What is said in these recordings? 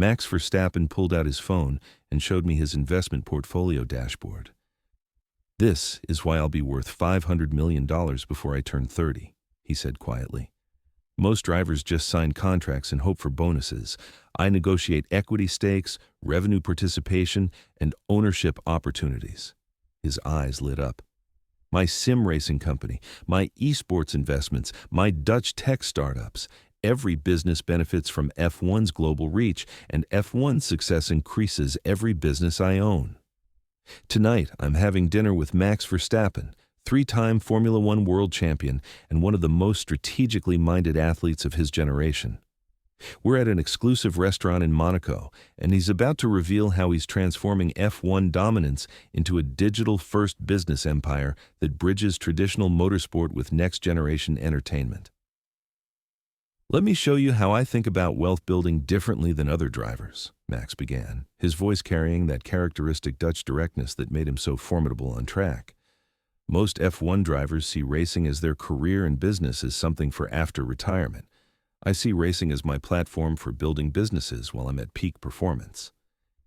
Max Verstappen pulled out his phone and showed me his investment portfolio dashboard. "This is why I'll be worth $500 million before I turn 30, he said quietly. "Most drivers just sign contracts and hope for bonuses. I negotiate equity stakes, revenue participation, and ownership opportunities." His eyes lit up. "My sim racing company, my esports investments, my Dutch tech startups, every business benefits from F1's global reach, and F1's success increases every business I own. Tonight, I'm having dinner with Max Verstappen, three-time Formula One world champion and one of the most strategically minded athletes of his generation. We're at an exclusive restaurant in Monaco, and he's about to reveal how he's transforming F1 dominance into a digital-first business empire that bridges traditional motorsport with next-generation entertainment. Let me show you how I think about wealth building differently than other drivers," Max began, his voice carrying that characteristic Dutch directness that made him so formidable on track. "Most F1 drivers see racing as their career and business as something for after retirement. I see racing as my platform for building businesses while I'm at peak performance."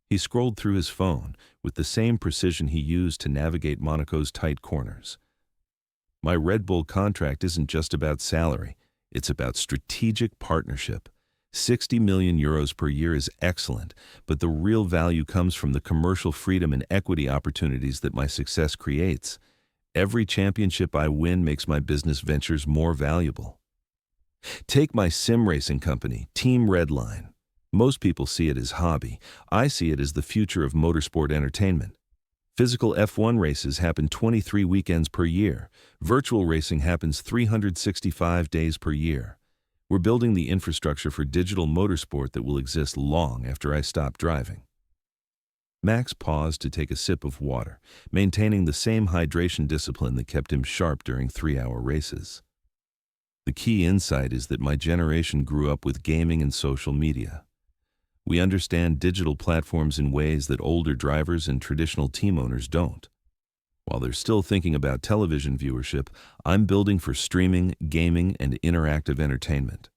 He scrolled through his phone with the same precision he used to navigate Monaco's tight corners. "My Red Bull contract isn't just about salary. It's about strategic partnership. 60 million euros per year is excellent, but the real value comes from the commercial freedom and equity opportunities that my success creates. Every championship I win makes my business ventures more valuable. Take my sim racing company, Team Redline. Most people see it as hobby. I see it as the future of motorsport entertainment. Physical F1 races happen 23 weekends per year. Virtual racing happens 365 days per year. We're building the infrastructure for digital motorsport that will exist long after I stop driving." Max paused to take a sip of water, maintaining the same hydration discipline that kept him sharp during 3-hour races. "The key insight is that my generation grew up with gaming and social media. We understand digital platforms in ways that older drivers and traditional team owners don't. While they're still thinking about television viewership, I'm building for streaming, gaming, and interactive entertainment.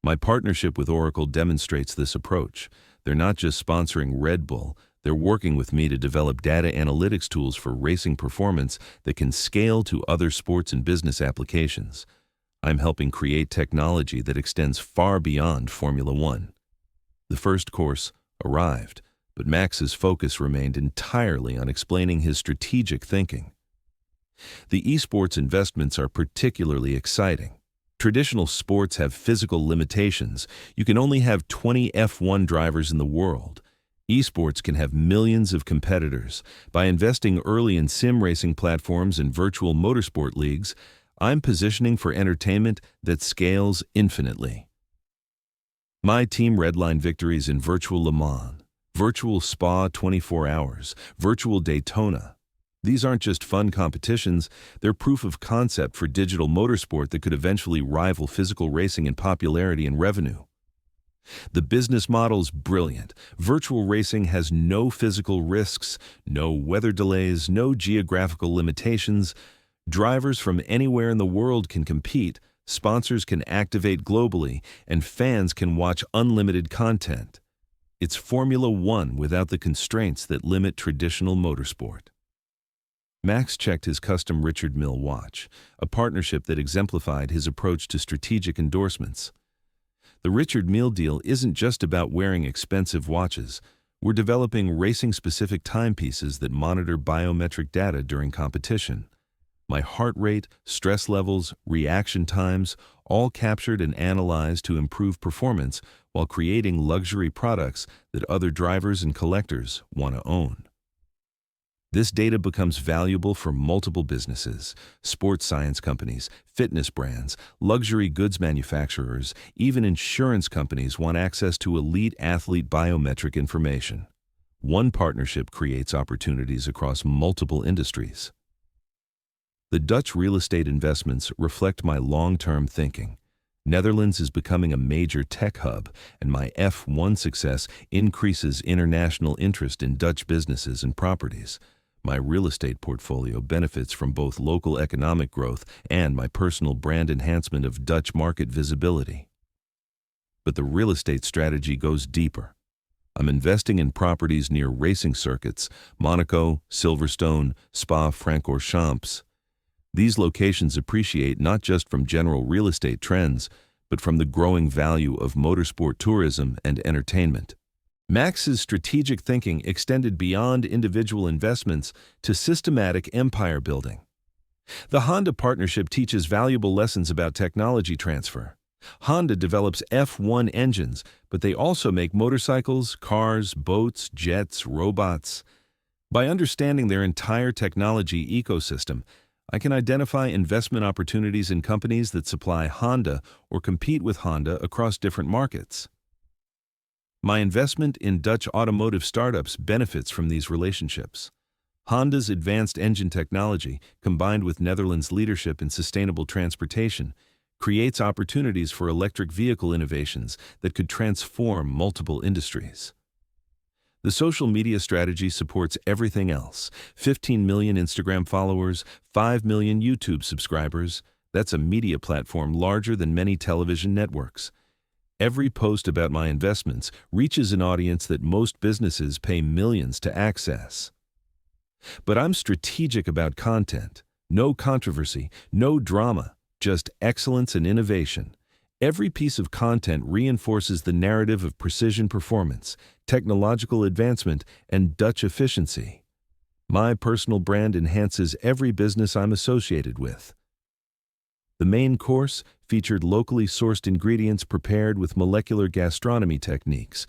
My partnership with Oracle demonstrates this approach. They're not just sponsoring Red Bull, they're working with me to develop data analytics tools for racing performance that can scale to other sports and business applications. I'm helping create technology that extends far beyond Formula One." The first course arrived, but Max's focus remained entirely on explaining his strategic thinking. "The esports investments are particularly exciting. Traditional sports have physical limitations. You can only have 20 F1 drivers in the world. Esports can have millions of competitors. By investing early in sim racing platforms and virtual motorsport leagues, I'm positioning for entertainment that scales infinitely. My Team Redline victories in virtual Le Mans, virtual Spa 24 hours, virtual Daytona. These aren't just fun competitions, they're proof of concept for digital motorsport that could eventually rival physical racing in popularity and revenue. The business model's brilliant. Virtual racing has no physical risks, no weather delays, no geographical limitations. Drivers from anywhere in the world can compete, sponsors can activate globally, and fans can watch unlimited content. It's Formula One without the constraints that limit traditional motorsport." Max checked his custom Richard Mille watch, a partnership that exemplified his approach to strategic endorsements. "The Richard Mille deal isn't just about wearing expensive watches. We're developing racing-specific timepieces that monitor biometric data during competition. My heart rate, stress levels, reaction times, all captured and analyzed to improve performance while creating luxury products that other drivers and collectors want to own. This data becomes valuable for multiple businesses, sports science companies, fitness brands, luxury goods manufacturers, even insurance companies want access to elite athlete biometric information. One partnership creates opportunities across multiple industries." The Dutch real estate investments reflect my long-term thinking. Netherlands is becoming a major tech hub, and my F1 success increases international interest in Dutch businesses and properties. My real estate portfolio benefits from both local economic growth and my personal brand enhancement of Dutch market visibility. but the real estate strategy goes deeper. I'm investing in properties near racing circuits, Monaco, Silverstone, Spa-Francorchamps. These locations appreciate not just from general real estate trends, but from the growing value of motorsport tourism and entertainment. Max's strategic thinking extended beyond individual investments to systematic empire building. The Honda partnership teaches valuable lessons about technology transfer. Honda develops F1 engines, but they also make motorcycles, cars, boats, jets, robots. By understanding their entire technology ecosystem, I can identify investment opportunities in companies that supply Honda or compete with Honda across different markets. My investment in Dutch automotive startups benefits from these relationships. Honda's advanced engine technology, combined with Netherlands' leadership in sustainable transportation, creates opportunities for electric vehicle innovations that could transform multiple industries. The social media strategy supports everything else. 15 million Instagram followers, 5 million YouTube subscribers. That's a media platform larger than many television networks. Every post about my investments reaches an audience that most businesses pay millions to access. But I'm strategic about content. No controversy, no drama, just excellence and innovation. Every piece of content reinforces the narrative of precision performance, technological advancement, and Dutch efficiency. My personal brand enhances every business I'm associated with. The main course featured locally sourced ingredients prepared with molecular gastronomy techniques,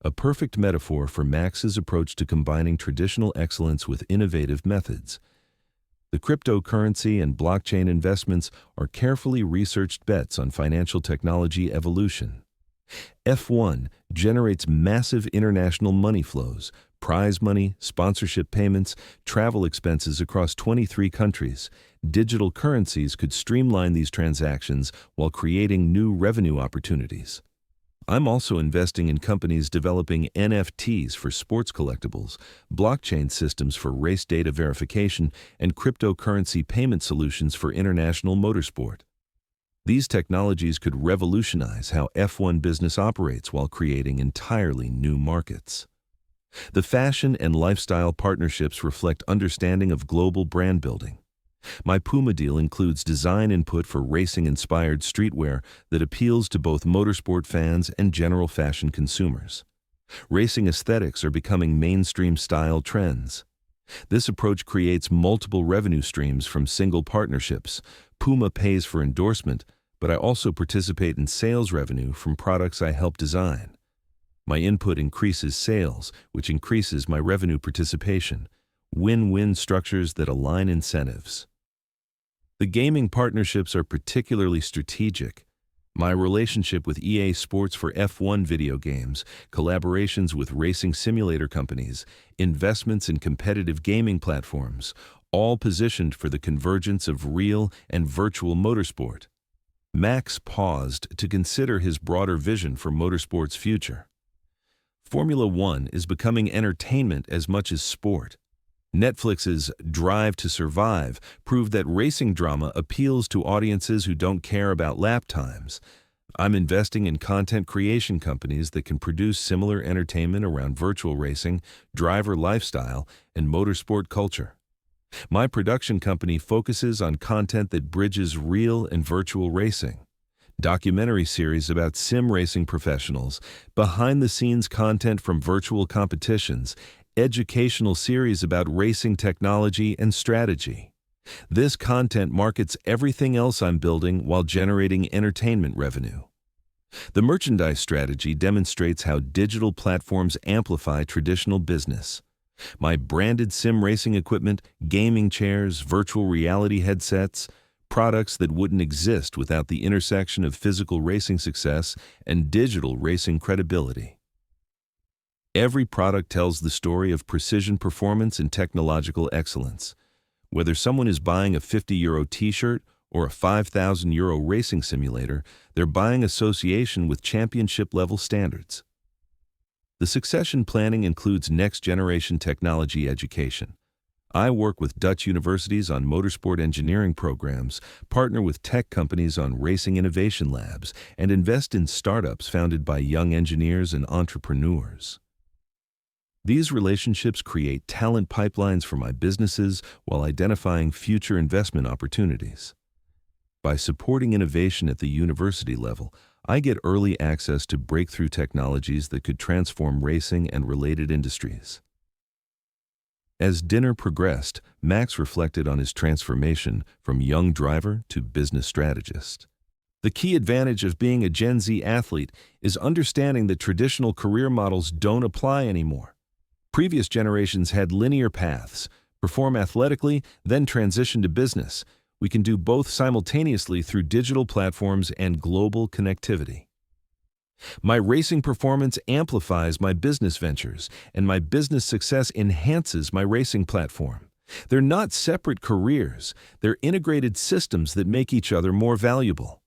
a perfect metaphor for Max's approach to combining traditional excellence with innovative methods. The cryptocurrency and blockchain investments are carefully researched bets on financial technology evolution. F1 generates massive international money flows, prize money, sponsorship payments, travel expenses across 23 countries. Digital currencies could streamline these transactions while creating new revenue opportunities. I'm also investing in companies developing NFTs for sports collectibles, blockchain systems for race data verification, and cryptocurrency payment solutions for international motorsport. These technologies could revolutionize how F1 business operates while creating entirely new markets. The fashion and lifestyle partnerships reflect understanding of global brand building. My Puma deal includes design input for racing-inspired streetwear that appeals to both motorsport fans and general fashion consumers. Racing aesthetics are becoming mainstream style trends. This approach creates multiple revenue streams from single partnerships. Puma pays for endorsement, but I also participate in sales revenue from products I help design. My input increases sales, which increases my revenue participation. Win-win structures that align incentives. The gaming partnerships are particularly strategic. My relationship with EA Sports for F1 video games, collaborations with racing simulator companies, investments in competitive gaming platforms, all positioned for the convergence of real and virtual motorsport. Max paused to consider his broader vision for motorsport's future. Formula One is becoming entertainment as much as sport. Netflix's Drive to Survive proved that racing drama appeals to audiences who don't care about lap times. I'm investing in content creation companies that can produce similar entertainment around virtual racing, driver lifestyle, and motorsport culture. My production company focuses on content that bridges real and virtual racing. Documentary series about sim racing professionals, behind-the-scenes content from virtual competitions, educational series about racing technology and strategy. This content markets everything else I'm building while generating entertainment revenue. The merchandise strategy demonstrates how digital platforms amplify traditional business. My branded sim racing equipment, gaming chairs, virtual reality headsets, products that wouldn't exist without the intersection of physical racing success and digital racing credibility. Every product tells the story of precision performance and technological excellence. Whether someone is buying a €50 t-shirt or a €5,000 racing simulator, they're buying association with championship-level standards. The succession planning includes next-generation technology education. I work with Dutch universities on motorsport engineering programs, partner with tech companies on racing innovation labs, and invest in startups founded by young engineers and entrepreneurs. These relationships create talent pipelines for my businesses while identifying future investment opportunities. By supporting innovation at the university level, I get early access to breakthrough technologies that could transform racing and related industries. As dinner progressed, Max reflected on his transformation from young driver to business strategist. The key advantage of being a Gen Z athlete is understanding that traditional career models don't apply anymore. Previous generations had linear paths: perform athletically, then transition to business. We can do both simultaneously through digital platforms and global connectivity. My racing performance amplifies my business ventures, and my business success enhances my racing platform. They're not separate careers, they're integrated systems that make each other more valuable.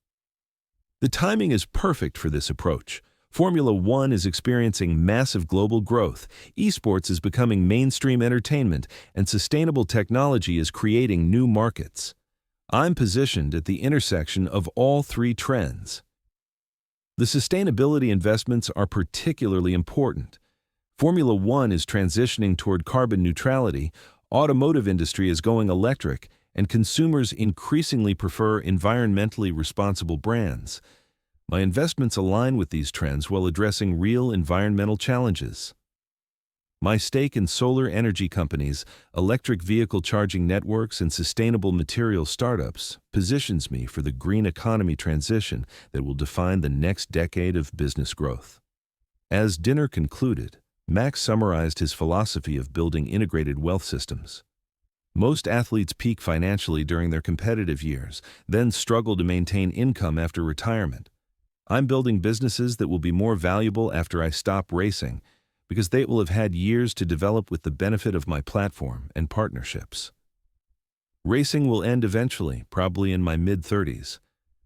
The timing is perfect for this approach. Formula One is experiencing massive global growth, esports is becoming mainstream entertainment, and sustainable technology is creating new markets. I'm positioned at the intersection of all three trends. The sustainability investments are particularly important. Formula One is transitioning toward carbon neutrality, automotive industry is going electric, and consumers increasingly prefer environmentally responsible brands. My investments align with these trends while addressing real environmental challenges. My stake in solar energy companies, electric vehicle charging networks, and sustainable material startups positions me for the green economy transition that will define the next decade of business growth. As dinner concluded, Max summarized his philosophy of building integrated wealth systems. Most athletes peak financially during their competitive years, then struggle to maintain income after retirement. I'm building businesses that will be more valuable after I stop racing, because they will have had years to develop with the benefit of my platform and partnerships. Racing will end eventually, probably in my mid-30s.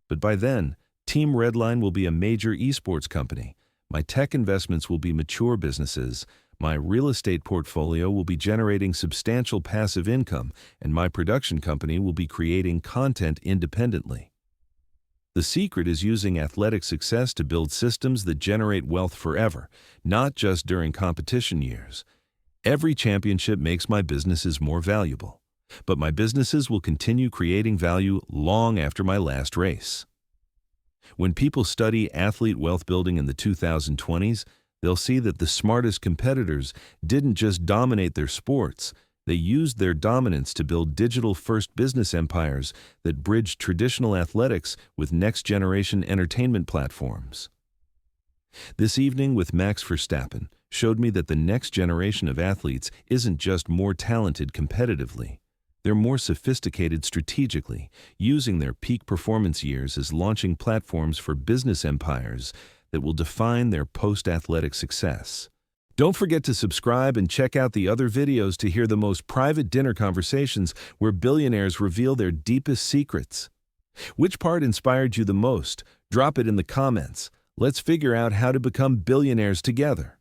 But by then, Team Redline will be a major esports company. My tech investments will be mature businesses. My real estate portfolio will be generating substantial passive income, and my production company will be creating content independently. The secret is using athletic success to build systems that generate wealth forever, not just during competition years. Every championship makes my businesses more valuable, but my businesses will continue creating value long after my last race. When people study athlete wealth building in the 2020s, they'll see that the smartest competitors didn't just dominate their sports, they used their dominance to build digital-first business empires that bridged traditional athletics with next-generation entertainment platforms. This evening with Max Verstappen showed me that the next generation of athletes isn't just more talented competitively. They're more sophisticated strategically, using their peak performance years as launching platforms for business empires that will define their post-athletic success. Don't forget to subscribe and check out the other videos to hear the most private dinner conversations where billionaires reveal their deepest secrets. Which part inspired you the most? Drop it in the comments. Let's figure out how to become billionaires together.